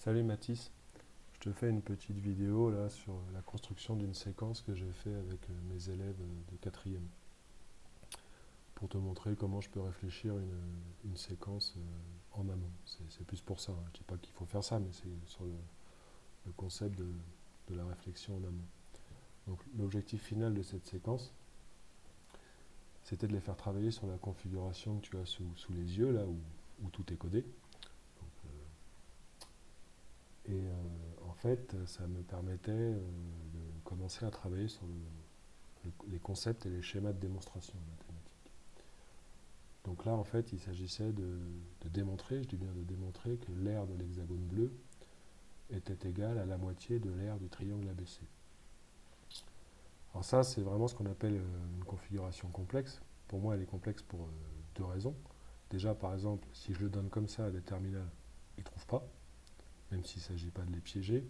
Salut Mathis, je te fais une petite vidéo là sur la construction d'une séquence que j'ai fait avec mes élèves de quatrième pour te montrer comment je peux réfléchir une séquence en amont. C'est plus pour ça, hein. Je dis pas qu'il faut faire ça, mais c'est sur le concept de la réflexion en amont. Donc l'objectif final de cette séquence, c'était de les faire travailler sur la configuration que tu as sous les yeux là où tout est codé. En fait, ça me permettait de commencer à travailler sur les concepts et les schémas de démonstration mathématique. Donc là, en fait, il s'agissait de démontrer, je dis bien de démontrer, que l'aire de l'hexagone bleu était égale à la moitié de l'aire du triangle ABC. Alors ça, c'est vraiment ce qu'on appelle une configuration complexe. Pour moi, elle est complexe pour deux raisons. Déjà, par exemple, si je le donne comme ça à des terminales, ils ne trouvent pas, même s'il ne s'agit pas de les piéger.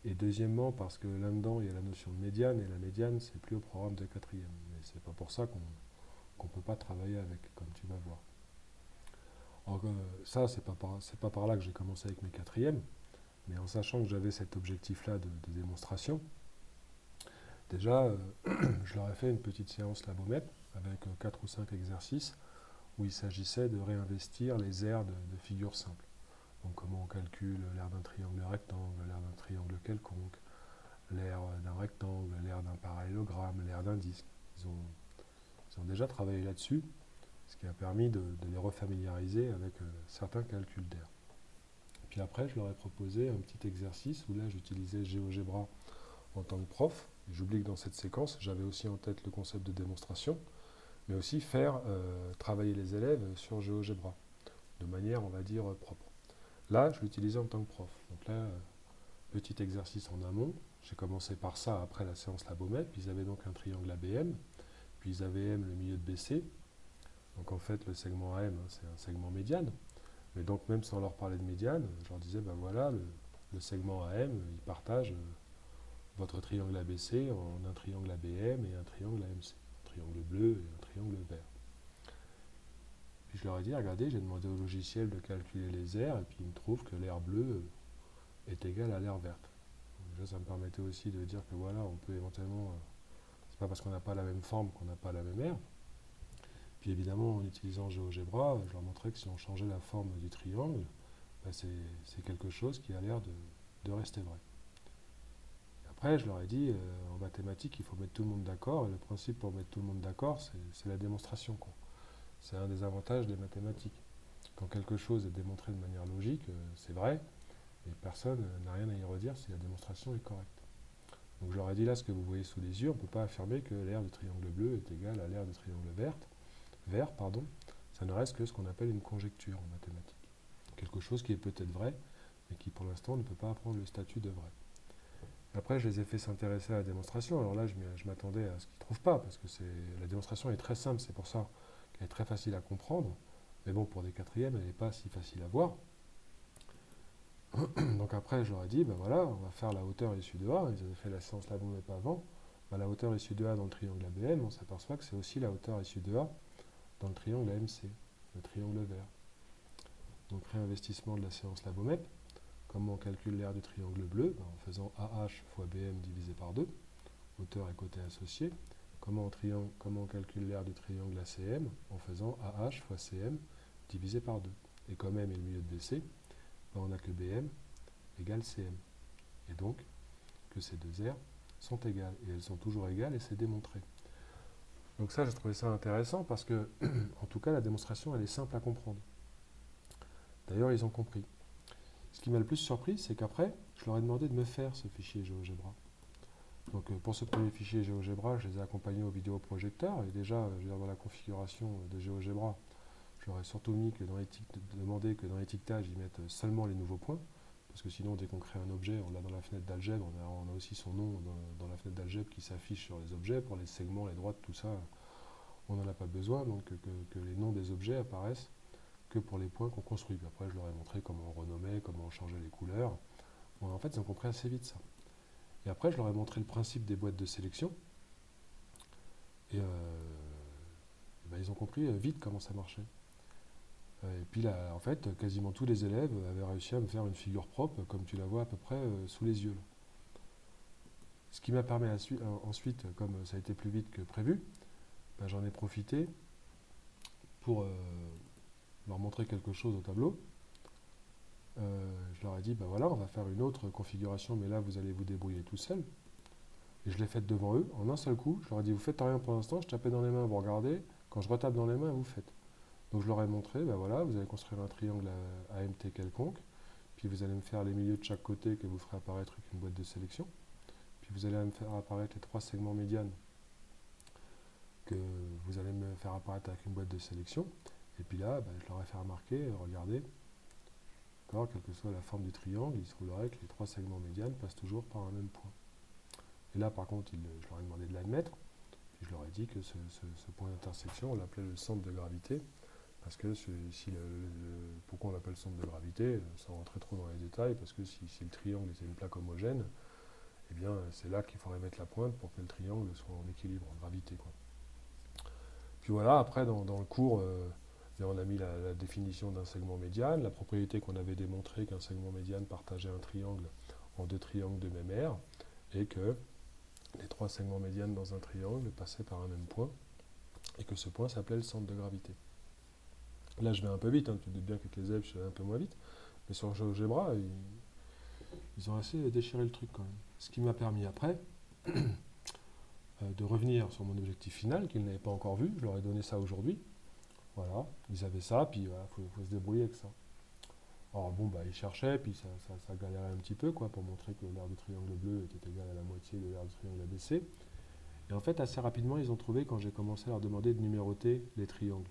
Et deuxièmement, parce que là-dedans, il y a la notion de médiane, et la médiane, c'est plus au programme de quatrième. Mais c'est pas pour ça qu'on ne peut pas travailler avec, comme tu vas voir. Alors, ça, c'est pas par là que j'ai commencé avec mes quatrièmes, mais en sachant que j'avais cet objectif-là de démonstration, déjà, je leur ai fait une petite séance Labomètre avec 4 ou 5 exercices où il s'agissait de réinvestir les aires de figures simples. Donc comment on calcule l'aire d'un triangle rectangle, l'aire d'un triangle quelconque, l'aire d'un rectangle, l'aire d'un parallélogramme, l'aire d'un disque. Ils ont déjà travaillé là-dessus, ce qui a permis de les refamiliariser avec certains calculs d'air. Puis après, je leur ai proposé un petit exercice où là, j'utilisais GeoGebra en tant que prof. J'oublie que dans cette séquence, j'avais aussi en tête le concept de démonstration, mais aussi faire travailler les élèves sur GeoGebra, de manière, on va dire, propre. Là, je l'utilisais en tant que prof. Donc là, petit exercice en amont. J'ai commencé par ça après la séance Labomètre. Puis ils avaient donc un triangle ABM. Puis ils avaient M le milieu de BC. Donc en fait, le segment AM, hein, c'est un segment médiane. Mais donc même sans leur parler de médiane, je leur disais, ben voilà, le segment AM, il partage votre triangle ABC en un triangle ABM et un triangle AMC. Un triangle bleu et un triangle vert. Puis je leur ai dit, regardez, j'ai demandé au logiciel de calculer les aires, et puis il me trouve que l'aire bleue est égale à l'aire verte. Donc ça me permettait aussi de dire que voilà, on peut éventuellement, c'est pas parce qu'on n'a pas la même forme qu'on n'a pas la même aire. Puis évidemment, en utilisant GeoGebra, je leur montrais que si on changeait la forme du triangle, ben c'est quelque chose qui a l'air de rester vrai. Et après, je leur ai dit, en mathématiques, il faut mettre tout le monde d'accord, et le principe pour mettre tout le monde d'accord, c'est la démonstration, quoi. C'est un des avantages des mathématiques. Quand quelque chose est démontré de manière logique, c'est vrai, et personne n'a rien à y redire si la démonstration est correcte. Donc je leur ai dit là ce que vous voyez sous les yeux, on ne peut pas affirmer que l'aire du triangle bleu est égale à l'aire du triangle vert, ça ne reste que ce qu'on appelle une conjecture en mathématiques. Quelque chose qui est peut-être vrai, mais qui pour l'instant ne peut pas prendre le statut de vrai. Après, je les ai fait s'intéresser à la démonstration. Alors là, je m'attendais à ce qu'ils ne trouvent pas, parce que la démonstration est très simple, c'est pour ça qu'elle est très facile à comprendre. Mais bon, pour des quatrièmes, elle n'est pas si facile à voir. Donc après, je leur ai dit, ben voilà, on va faire la hauteur issue de A. Ils avaient fait la séance là, mais pas avant. Ben, la hauteur issue de A dans le triangle ABM, on s'aperçoit que c'est aussi la hauteur issue de A dans le triangle AMC, le triangle vert. Donc réinvestissement de la séance Labomètre. Comment on calcule l'aire du triangle bleu? Ben, en faisant AH fois BM divisé par 2, hauteur et côté associé. Comment on calcule l'aire du triangle ACM? En faisant AH fois CM divisé par 2. Et comme M est le milieu de BC, ben, on n'a que BM égale CM. Et donc que ces deux aires sont égales. Et elles sont toujours égales et c'est démontré. Donc ça, j'ai trouvé ça intéressant parce que, en tout cas, la démonstration, elle est simple à comprendre. D'ailleurs, ils ont compris. Ce qui m'a le plus surpris, c'est qu'après, je leur ai demandé de me faire ce fichier GeoGebra. Donc pour ce premier fichier GeoGebra, je les ai accompagnés au vidéoprojecteur. Et déjà, je veux dire, dans la configuration de GeoGebra, j'aurais surtout demandé que dans l'étiquetage, ils mettent seulement les nouveaux points. Parce que sinon, dès qu'on crée un objet, on l'a dans la fenêtre d'algèbre, on a aussi son nom dans la fenêtre d'algèbre qui s'affiche sur les objets. Pour les segments, les droites, tout ça, on n'en a pas besoin. Donc que les noms des objets apparaissent que pour les points qu'on construit. Puis après, je leur ai montré comment on renommait, comment on changeait les couleurs. Bon, en fait, ils ont compris assez vite ça. Et après, je leur ai montré le principe des boîtes de sélection. Et ben, ils ont compris vite comment ça marchait. Et puis là, en fait, quasiment tous les élèves avaient réussi à me faire une figure propre, comme tu la vois à peu près sous les yeux, là. Ce qui m'a permis ensuite, comme ça a été plus vite que prévu, ben, j'en ai profité pour leur montrer quelque chose au tableau. Je leur ai dit, ben voilà, on va faire une autre configuration, mais là, vous allez vous débrouiller tout seul. Et je l'ai faite devant eux, en un seul coup. Je leur ai dit, vous faites rien pour l'instant, je tapais dans les mains, vous regardez. Quand je retape dans les mains, vous faites. Donc je leur ai montré, ben voilà, vous allez construire un triangle à AMT quelconque, puis vous allez me faire les milieux de chaque côté que vous ferez apparaître avec une boîte de sélection, puis vous allez me faire apparaître les trois segments médianes que vous allez me faire apparaître avec une boîte de sélection, et puis là, ben, je leur ai fait remarquer, regardez, quelle que soit la forme du triangle, il se trouverait que les trois segments médianes passent toujours par un même point. Et là, par contre, je leur ai demandé de l'admettre, puis je leur ai dit que ce point d'intersection, on l'appelait le centre de gravité, parce que pourquoi on l'appelle centre de gravité, sans rentrer trop dans les détails, parce que si le triangle était une plaque homogène, eh bien c'est là qu'il faudrait mettre la pointe pour que le triangle soit en équilibre, en gravité, quoi. Puis voilà, après dans le cours, on a mis la définition d'un segment médiane, la propriété qu'on avait démontré qu'un segment médiane partageait un triangle en deux triangles de même aire, et que les trois segments médianes dans un triangle passaient par un même point, et que ce point s'appelait le centre de gravité. Là, je vais un peu vite, hein, tu te doutes bien qu'avec les élèves, je vais un peu moins vite. Mais sur GeoGebra, ils ont assez déchiré le truc quand même. Ce qui m'a permis après de revenir sur mon objectif final, qu'ils n'avaient pas encore vu. Je leur ai donné ça aujourd'hui. Voilà, ils avaient ça, puis voilà, faut se débrouiller avec ça. Alors bon, bah, ils cherchaient, puis ça galérait un petit peu, quoi, pour montrer que l'aire du triangle bleu était égal à la moitié de l'aire du triangle ABC. Et en fait, assez rapidement, ils ont trouvé, quand j'ai commencé à leur demander de numéroter les triangles.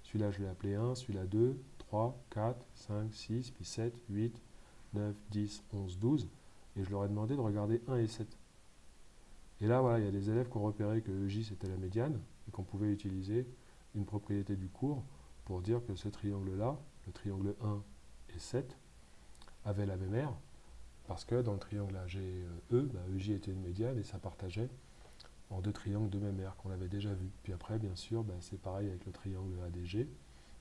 Celui-là, je l'ai appelé 1, celui-là 2, 3, 4, 5, 6, puis 7, 8, 9, 10, 11, 12. Et je leur ai demandé de regarder 1 et 7. Et là, voilà, il y a des élèves qui ont repéré que EJ c'était la médiane et qu'on pouvait utiliser une propriété du cours pour dire que ce triangle-là, le triangle 1 et 7, avait la même aire parce que dans le triangle AGE, EJ était une médiane et ça partageait en deux triangles de même aire qu'on avait déjà vu. Puis après, bien sûr, c'est pareil avec le triangle ADG,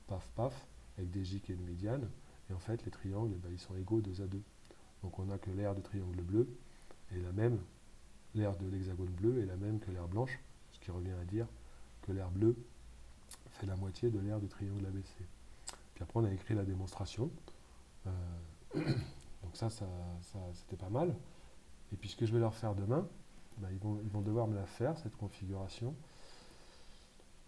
paf paf, avec des J qui est une médiane. Et en fait, les triangles, ils sont égaux 2 à 2. Donc on a que l'aire du triangle bleu est la même, l'aire de l'hexagone bleu est la même que l'aire blanche, ce qui revient à dire que l'aire bleue fait la moitié de l'aire du triangle ABC. Puis après, on a écrit la démonstration. Euh, donc ça c'était pas mal. Et puis ce que je vais leur faire demain, ils vont devoir me la faire, cette configuration.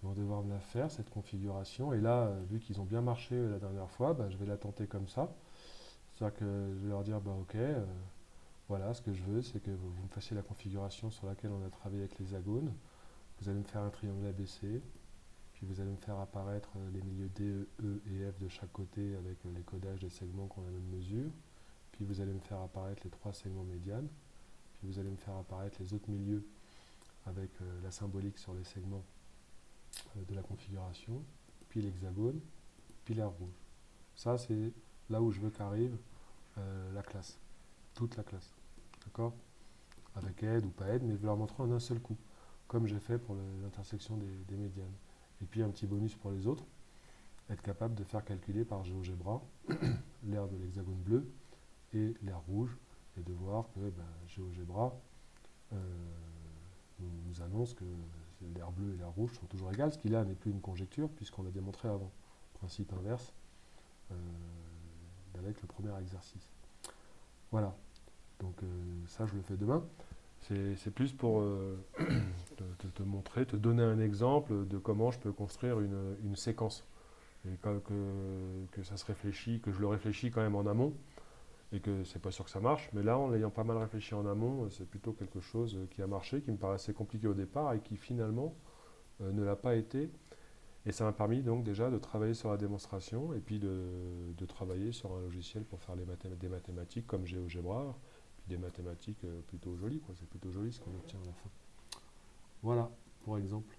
Ils vont devoir me la faire, cette configuration. Et là, vu qu'ils ont bien marché la dernière fois, je vais la tenter comme ça. C'est-à-dire que je vais leur dire, ok, voilà, ce que je veux, c'est que vous me fassiez la configuration sur laquelle on a travaillé avec l'hexagone. Vous allez me faire un triangle ABC, puis vous allez me faire apparaître les milieux D, E et F de chaque côté avec les codages des segments qui ont la même mesure. Puis vous allez me faire apparaître les trois segments médianes. Puis vous allez me faire apparaître les autres milieux avec la symbolique sur les segments de la configuration, puis l'hexagone, puis l'air rouge. Ça, c'est là où je veux qu'arrive la classe, toute la classe. D'accord? Avec aide ou pas aide, mais je vais leur montrer en un seul coup, comme j'ai fait pour l'intersection des médianes. Et puis un petit bonus pour les autres, être capable de faire calculer par GeoGebra l'aire de l'hexagone bleu et l'air rouge, et de voir que GeoGebra nous annonce que l'air bleu et l'air rouge sont toujours égales, ce qui là n'est plus une conjecture, puisqu'on l'a démontré avant. Principe inverse euh, avec le premier exercice. Voilà, donc ça je le fais demain. C'est plus pour te montrer, te donner un exemple de comment je peux construire une séquence. Et que ça se réfléchit, que je le réfléchis quand même en amont, et que c'est pas sûr que ça marche. Mais là, en l'ayant pas mal réfléchi en amont, c'est plutôt quelque chose qui a marché, qui me paraissait compliqué au départ, et qui finalement ne l'a pas été. Et ça m'a permis donc déjà de travailler sur la démonstration, et puis de travailler sur un logiciel pour faire des mathématiques comme GeoGebra, puis des mathématiques plutôt jolies, quoi. C'est plutôt joli ce qu'on obtient à la fin. Voilà, pour exemple.